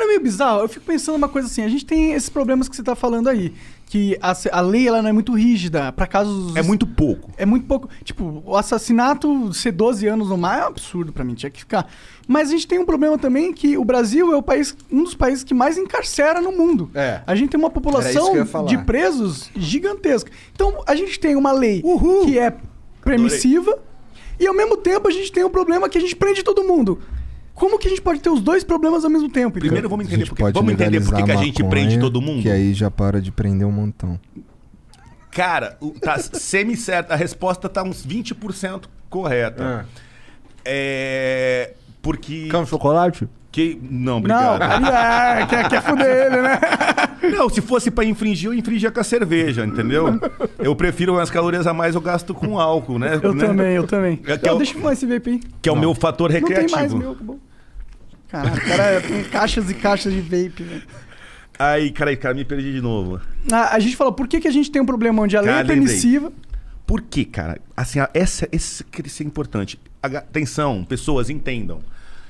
Mas não é meio bizarro? Eu fico pensando uma coisa assim, a gente tem esses problemas que você tá falando aí, que a lei ela não é muito rígida, pra casos... É muito pouco. É muito pouco. Tipo, o assassinato ser 12 anos no mar é um absurdo pra mim, tinha que ficar. Mas a gente tem um problema também que o Brasil é um dos países que mais encarcera no mundo. A gente tem uma população de presos gigantesca. Então, a gente tem uma lei que é permissiva e, ao mesmo tempo, a gente tem um problema que a gente prende todo mundo. Como que a gente pode ter os dois problemas ao mesmo tempo? Então? Primeiro vamos entender por que a gente prende todo mundo. Que aí já para de prender um montão. Cara, tá semi-certo. A resposta tá uns 20% correta. Porque... Quer um chocolate? Não, obrigado. Não, quer fuder ele, né? Não, se fosse pra infringir, eu infringia com a cerveja, entendeu? Eu prefiro umas calorias a mais, eu gasto com álcool, né? Eu também. Deixa eu fumar esse vape aí. Que é o meu fator recreativo. Não tem mais meu, bom. Caralho, o cara tem caixas e caixas de vape, velho. Aí, cara, me perdi de novo. A gente falou, por que a gente tem um problema onde a lei é permissiva? Por que, cara? Assim, esse é importante. Atenção, pessoas, entendam.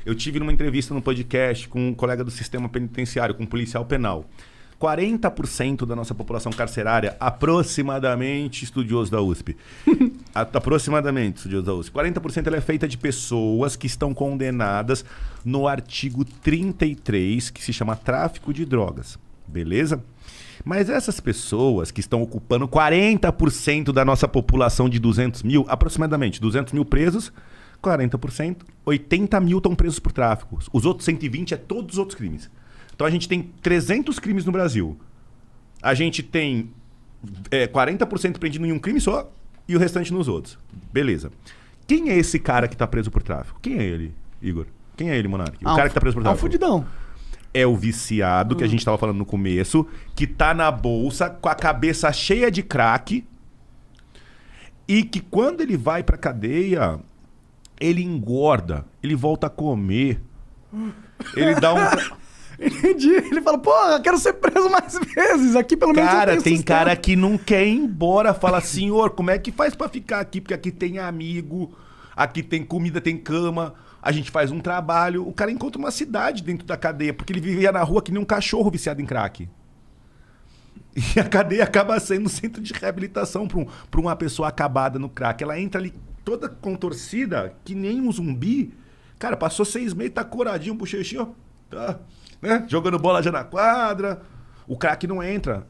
Eu tive numa entrevista no podcast com um colega do sistema penitenciário, com um policial penal. 40% da nossa população carcerária, aproximadamente estudioso da USP. Aproximadamente estudioso da USP. 40% ela é feita de pessoas que estão condenadas no artigo 33, que se chama tráfico de drogas. Beleza? Mas essas pessoas que estão ocupando 40% da nossa população de 200 mil, aproximadamente 200 mil presos, 40%, 80 mil estão presos por tráfico. Os outros 120 é todos os outros crimes. Então a gente tem 300 crimes no Brasil. A gente tem 40% prendido em um crime só e o restante nos outros. Beleza. Quem é esse cara que tá preso por tráfico? Quem é ele, Igor? Quem é ele, Monark? O cara que tá preso por tráfico. É um fudidão. É o viciado, que a gente tava falando no começo, que tá na bolsa com a cabeça cheia de crack e que quando ele vai pra cadeia, ele engorda, ele volta a comer, ele dá um... Entendi. Ele fala, porra, quero ser preso mais vezes. Aqui pelo menos Cara, tem cara que não quer ir embora. Fala, senhor, como é que faz pra ficar aqui? Porque aqui tem amigo, aqui tem comida, tem cama. A gente faz um trabalho. O cara encontra uma cidade dentro da cadeia, porque ele vivia na rua que nem um cachorro viciado em crack. E a cadeia acaba sendo um centro de reabilitação pra uma pessoa acabada no crack. Ela entra ali toda contorcida, que nem um zumbi. Cara, passou 6 meses, tá coradinho, bochechinho, ó. Tá... Né? Jogando bola já na quadra. O crack não entra.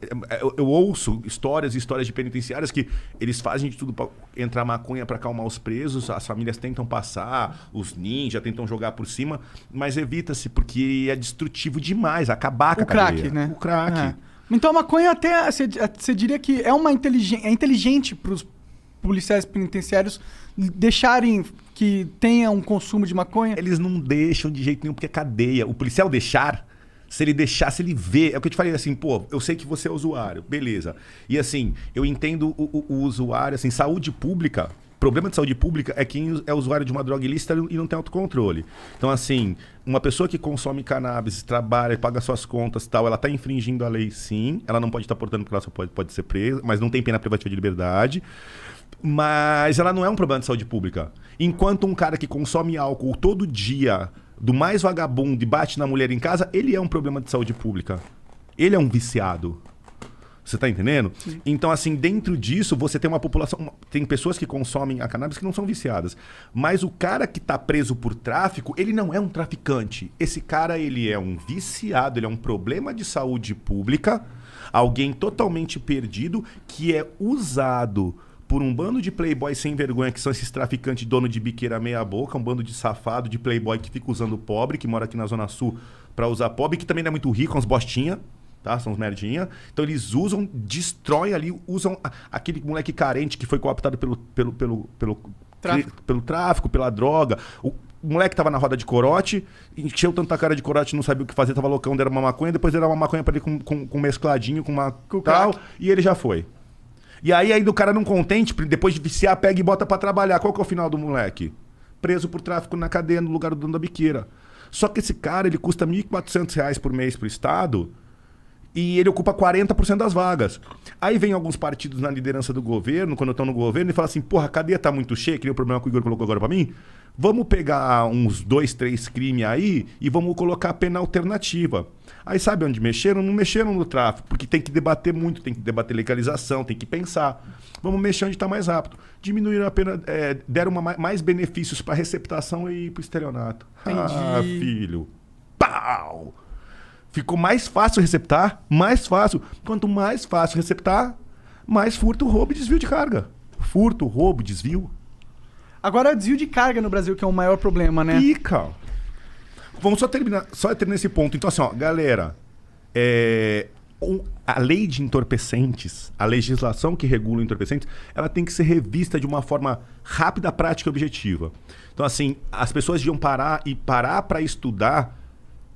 Eu ouço histórias e histórias de penitenciárias que eles fazem de tudo pra entrar maconha pra acalmar os presos, as famílias tentam passar, os ninjas tentam jogar por cima, mas evita-se porque é destrutivo demais, acabar com a cadeia. Crack, né? O crack. Então a maconha até, você diria que é inteligente pros policiais penitenciários deixarem que tenha um consumo de maconha? Eles não deixam de jeito nenhum, porque é cadeia. O policial deixar, se ele deixar, se ele vê... É o que eu te falei, assim, pô, eu sei que você é usuário, beleza. E assim, eu entendo o usuário, assim, saúde pública... problema de saúde pública é quem é usuário de uma droga ilícita e não tem autocontrole. Então, assim, uma pessoa que consome cannabis, trabalha, paga suas contas e tal, ela está infringindo a lei, sim. Ela não pode estar portando porque ela só pode ser presa, mas não tem pena privativa de liberdade. Mas ela não é um problema de saúde pública. Enquanto um cara que consome álcool todo dia, do mais vagabundo e bate na mulher em casa, ele é um problema de saúde pública. Ele é um viciado. Você tá entendendo? Sim. Então, assim, dentro disso, você tem uma população... Tem pessoas que consomem a cannabis que não são viciadas. Mas o cara que tá preso por tráfico, ele não é um traficante. Esse cara, ele é um viciado, ele é um problema de saúde pública, alguém totalmente perdido, que é usado por um bando de playboy sem vergonha, que são esses traficantes dono de biqueira meia boca, um bando de safado, de playboy que fica usando pobre, que mora aqui na Zona Sul pra usar pobre, que também não é muito rico, uns bostinha. Tá? São uns merdinha. Então eles usam, destroem ali, usam aquele moleque carente que foi cooptado pelo tráfico, pela droga. O moleque tava na roda de corote, encheu tanta cara de corote, não sabia o que fazer, tava loucão, deram uma maconha, depois deram uma maconha pra ele com mescladinho, com uma tal, e ele já foi. E aí do cara não contente, depois de viciar, pega e bota pra trabalhar. Qual que é o final do moleque? Preso por tráfico na cadeia, no lugar do dono da biqueira. Só que esse cara, ele custa R$ 1.400 por mês pro Estado, e ele ocupa 40% das vagas. Aí vem alguns partidos na liderança do governo, quando estão no governo, e falam assim, porra, a cadeia tá muito cheia, que nem o problema que o Igor colocou agora pra mim. Vamos pegar uns 2, 3 crimes aí e vamos colocar a pena alternativa. Aí sabe onde mexeram? Não mexeram no tráfico, porque tem que debater muito, tem que debater legalização, tem que pensar. Vamos mexer onde está mais rápido. Diminuíram a pena, deram mais benefícios para receptação e para estelionato. Entendi. Ah, filho. Pau! Ficou mais fácil receptar, mais fácil. Quanto mais fácil receptar, mais furto, roubo e desvio de carga. Furto, roubo, desvio. Agora, desvio de carga no Brasil, que é o maior problema, né? Pica. Vamos só terminar esse ponto. Então, assim, ó, galera, a lei de entorpecentes, a legislação que regula entorpecentes, ela tem que ser revista de uma forma rápida, prática e objetiva. Então, assim, as pessoas deviam parar para estudar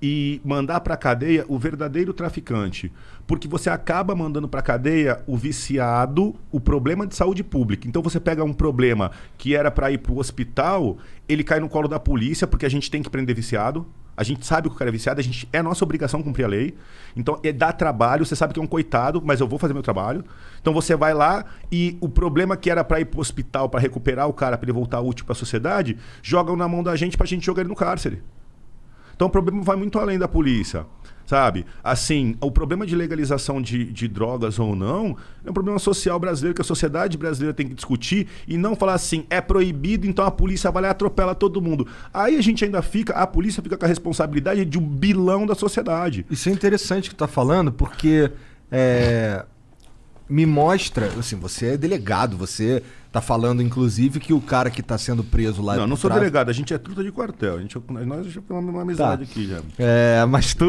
e mandar para a cadeia o verdadeiro traficante. Porque você acaba mandando para a cadeia o viciado, o problema de saúde pública. Então você pega um problema que era para ir para o hospital, ele cai no colo da polícia, porque a gente tem que prender viciado. A gente sabe que o cara é viciado, é nossa obrigação cumprir a lei. Então dá trabalho, você sabe que é um coitado, mas eu vou fazer meu trabalho. Então você vai lá e o problema que era para ir para o hospital, para recuperar o cara, para ele voltar útil para a sociedade, jogam na mão da gente para a gente jogar ele no cárcere. Então o problema vai muito além da polícia, sabe? Assim, o problema de legalização de drogas ou não é um problema social brasileiro que a sociedade brasileira tem que discutir e não falar assim, é proibido, então a polícia vai lá e atropela todo mundo. Aí a polícia fica com a responsabilidade de um bilão da sociedade. Isso é interessante que tu tá falando, porque me mostra, assim, você é delegado, você tá falando, inclusive, que o cara que tá sendo preso lá... Não sou delegado, a gente é truta de quartel. Nós já temos uma amizade aqui já. Mas tu...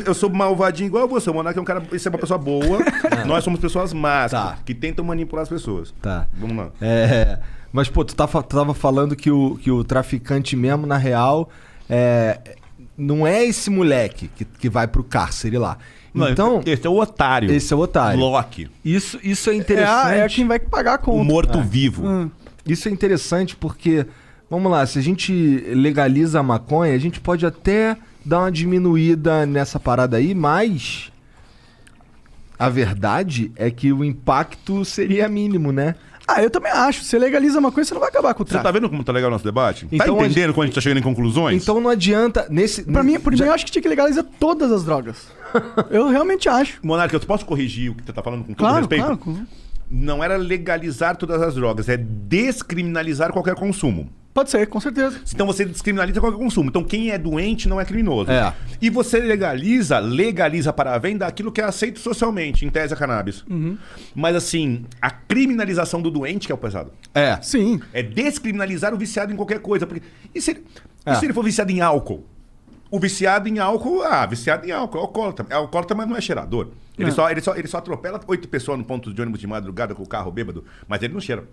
Eu sou malvadinho igual você. O Monark é um cara... Você é uma pessoa boa. Nós somos pessoas más, que tentam manipular as pessoas. Tá. Vamos lá. Mas, pô, tu tava falando que o traficante mesmo, na real, não é esse moleque que vai pro cárcere lá. Então, esse é o otário. Esse é o otário. Loki. Isso é interessante. É quem vai pagar a conta. O morto-vivo. Isso é interessante porque, vamos lá, se a gente legaliza a maconha, a gente pode até dar uma diminuída nessa parada aí, mas a verdade é que o impacto seria mínimo, né? Eu também acho. Você legaliza uma coisa, você não vai acabar com o tráfico. Você tá vendo como tá legal o nosso debate? Então, tá entendendo quando a gente tá chegando em conclusões? Então não adianta... Pra mim, eu acho que tinha que legalizar todas as drogas. Eu realmente acho. Monarca, eu posso corrigir o que você tá falando com todo respeito? Claro. Não era legalizar todas as drogas, é descriminalizar qualquer consumo. Pode ser, com certeza. Então você descriminaliza qualquer consumo. Então quem é doente não é criminoso. E você legaliza para a venda aquilo que é aceito socialmente, em tese a cannabis. Mas assim, a criminalização do doente que é o pesado. Sim. É descriminalizar o viciado em qualquer coisa. Porque... E se ele for viciado em álcool? O viciado em álcool, é alcoólatra. É alcoólatra, mas não é cheirador. Ele só atropela 8 pessoas no ponto de ônibus de madrugada com o carro bêbado, mas ele não cheira.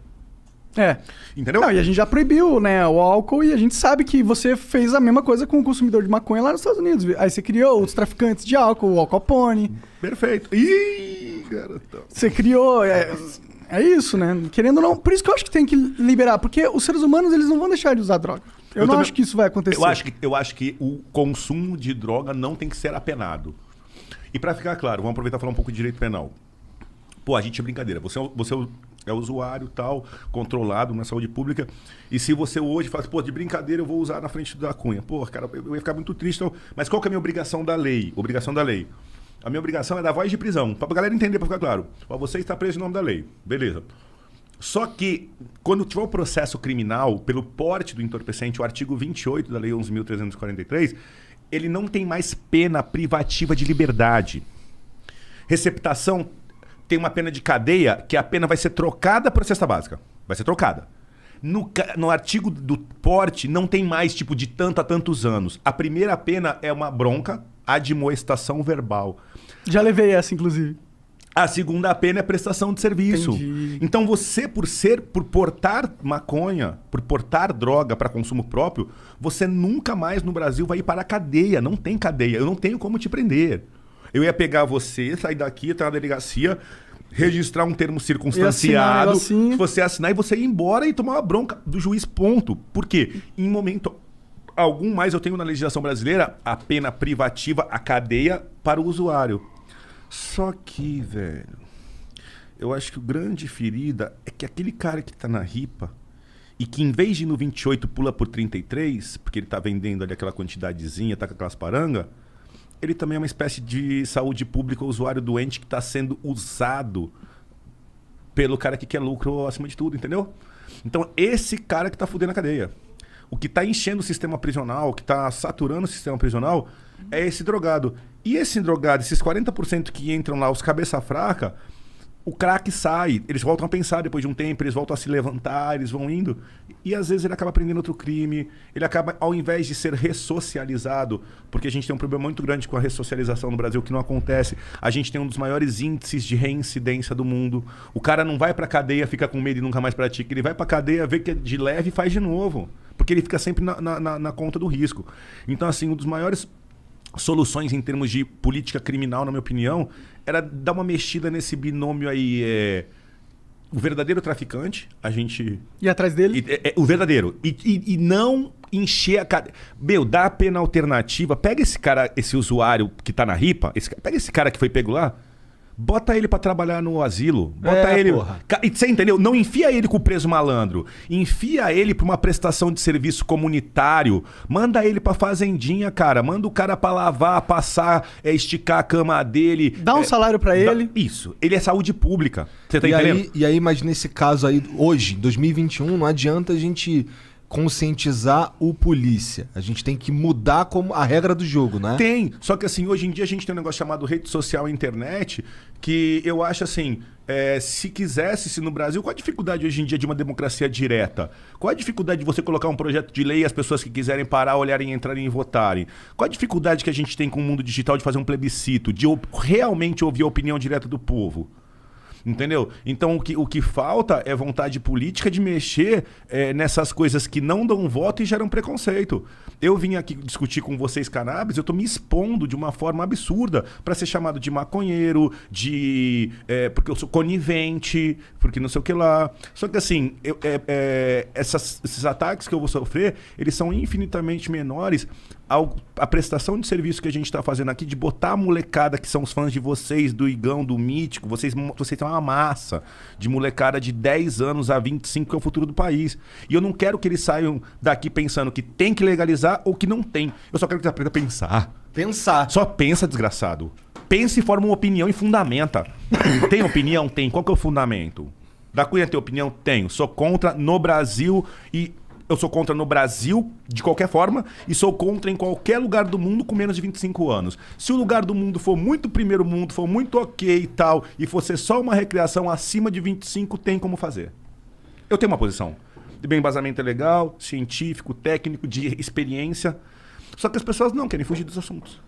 Entendeu? Não, e a gente já proibiu, né, o álcool e a gente sabe que você fez a mesma coisa com o consumidor de maconha lá nos Estados Unidos. Aí você criou os traficantes de álcool, o Al Capone. Perfeito. Ih, garotão. Você criou... É isso, né? Querendo ou não... Por isso que eu acho que tem que liberar, porque os seres humanos, eles não vão deixar de usar droga. Eu não acho que isso vai acontecer. Eu acho que o consumo de droga não tem que ser apenado. E pra ficar claro, vamos aproveitar e falar um pouco de direito penal. Pô, a gente é brincadeira. Você é usuário tal, controlado na saúde pública. E se você hoje fala, de brincadeira eu vou usar na frente da cunha. Pô, cara, eu ia ficar muito triste. Então, mas qual que é a minha obrigação da lei? A minha obrigação é dar voz de prisão. Pra galera entender, pra ficar claro. Você está preso em nome da lei. Beleza. Só que, quando tiver o processo criminal, pelo porte do entorpecente, o artigo 28 da Lei 11.343, ele não tem mais pena privativa de liberdade. Receptação tem uma pena de cadeia, que a pena vai ser trocada por cesta básica. Vai ser trocada. No artigo do porte, não tem mais, de tanto a tantos anos. A primeira pena é uma bronca, admoestação verbal. Já levei essa, inclusive. A segunda pena é prestação de serviço. Entendi. Então você, por portar maconha, por portar droga para consumo próprio, você nunca mais no Brasil vai ir para a cadeia. Não tem cadeia. Eu não tenho como te prender. Eu ia pegar você, sair daqui, entrar na delegacia, registrar um termo circunstanciado, você assinar e você ir embora e tomar uma bronca do juiz, ponto. Por quê? Em momento algum mais eu tenho na legislação brasileira a pena privativa, a cadeia para o usuário. Só que, velho, eu acho que o grande ferida é que aquele cara que tá na ripa, e que em vez de ir no 28 pula por 33, porque ele tá vendendo ali aquela quantidadezinha, tá com aquelas parangas, ele também é uma espécie de saúde pública, usuário doente que está sendo usado pelo cara que quer lucro acima de tudo, entendeu? Então, esse cara que tá fudendo a cadeia. O que tá enchendo o sistema prisional, o que tá saturando o sistema prisional, é esse drogado. E esse drogado, esses 40% que entram lá, os cabeça fraca, o craque sai, eles voltam a pensar depois de um tempo, eles voltam a se levantar, eles vão indo. E às vezes ele acaba aprendendo outro crime, ele acaba, ao invés de ser ressocializado, porque a gente tem um problema muito grande com a ressocialização no Brasil, que não acontece. A gente tem um dos maiores índices de reincidência do mundo. O cara não vai pra cadeia, fica com medo e nunca mais pratica. Ele vai pra cadeia, vê que é de leve e faz de novo. Porque ele fica sempre na conta do risco. Então, assim, um dos maiores soluções em termos de política criminal, na minha opinião, era dar uma mexida nesse binômio aí. O verdadeiro traficante, a gente... E atrás dele? O verdadeiro. E não encher a cadeia. Meu, dá a pena alternativa. Pega esse cara, esse usuário que tá na ripa, pega esse cara que foi pego lá, bota ele pra trabalhar no asilo. Bota ele. Porra. E você entendeu? Não enfia ele com o preso malandro. Enfia ele pra uma prestação de serviço comunitário. Manda ele pra fazendinha, cara. Manda o cara pra lavar, passar, esticar a cama dele. Dá um salário pra ele. Isso. Ele é saúde pública. Você tá entendendo? E aí, imagina esse caso aí, hoje, 2021, não adianta a gente conscientizar o polícia. A gente tem que mudar como a regra do jogo, né? Tem. Só que assim, hoje em dia a gente tem um negócio chamado rede social e internet, que eu acho assim, se no Brasil, qual a dificuldade hoje em dia de uma democracia direta? Qual a dificuldade de você colocar um projeto de lei e as pessoas que quiserem parar, olharem, entrarem e votarem? Qual a dificuldade que a gente tem com o mundo digital de fazer um plebiscito, de realmente ouvir a opinião direta do povo? Entendeu? Então o que falta é vontade política de mexer nessas coisas que não dão voto e geram preconceito. Eu vim aqui discutir com vocês cannabis, eu tô me expondo de uma forma absurda para ser chamado de maconheiro, porque eu sou conivente, porque não sei o que lá. Só que assim, esses ataques que eu vou sofrer, eles são infinitamente menores a prestação de serviço que a gente está fazendo aqui, de botar a molecada que são os fãs de vocês, do Igão, do Mítico, vocês têm uma massa de molecada de 10 anos a 25, que é o futuro do país. E eu não quero que eles saiam daqui pensando que tem que legalizar ou que não tem. Eu só quero que eles aprendam a pensar. Pensar. Só pensa, desgraçado. Pensa e forma uma opinião e fundamenta. Tem opinião? Tem. Qual que é o fundamento? Da Cunha tem opinião? Tenho. Sou contra no Brasil e... Eu sou contra no Brasil, de qualquer forma, e sou contra em qualquer lugar do mundo com menos de 25 anos. Se o lugar do mundo for muito primeiro mundo, for muito ok e tal, e for ser só uma recreação acima de 25, tem como fazer. Eu tenho uma posição. De bem embasamento é legal, científico, técnico, de experiência. Só que as pessoas não querem fugir dos assuntos.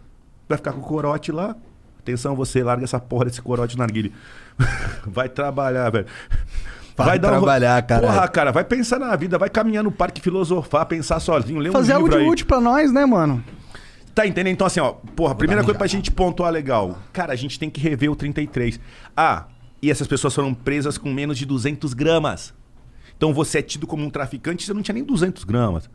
Vai ficar com o corote lá. Atenção, você larga essa porra desse corote na narguilé. Vai trabalhar, velho. Vai trabalhar, cara. Porra, cara, vai pensar na vida, vai caminhar no parque, filosofar, pensar sozinho, ler um Fazer livro algo de aí. útil pra nós, né, mano? Tá entendendo? Então assim, ó, porra, primeira coisa pra gente pontuar legal. Cara, a gente tem que rever o 33. E essas pessoas foram presas com menos de 200 gramas. Então você é tido como um traficante, você não tinha nem 200 gramas.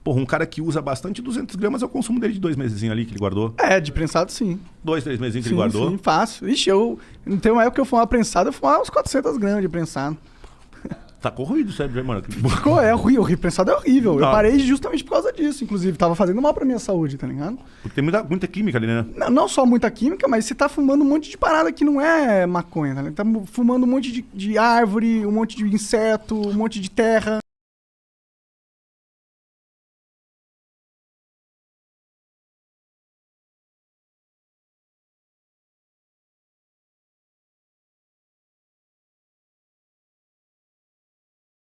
Porra, um cara que usa bastante 200 gramas é o consumo dele de 2 meses ali que ele guardou. De prensado sim. 2, 3 meses que ele guardou. Sim, fácil. Ixi, tem uma época que eu fumava prensado, eu fumava uns 400 gramas de prensado. Tá corroído o cérebro, mano. É horrível, prensado é horrível. Não. Eu parei justamente por causa disso, inclusive. Tava fazendo mal pra minha saúde, tá ligado? Porque tem muita química ali, né? Não só muita química, mas você tá fumando um monte de parada que não é maconha, tá ligado? Tá fumando um monte de árvore, um monte de inseto, um monte de terra.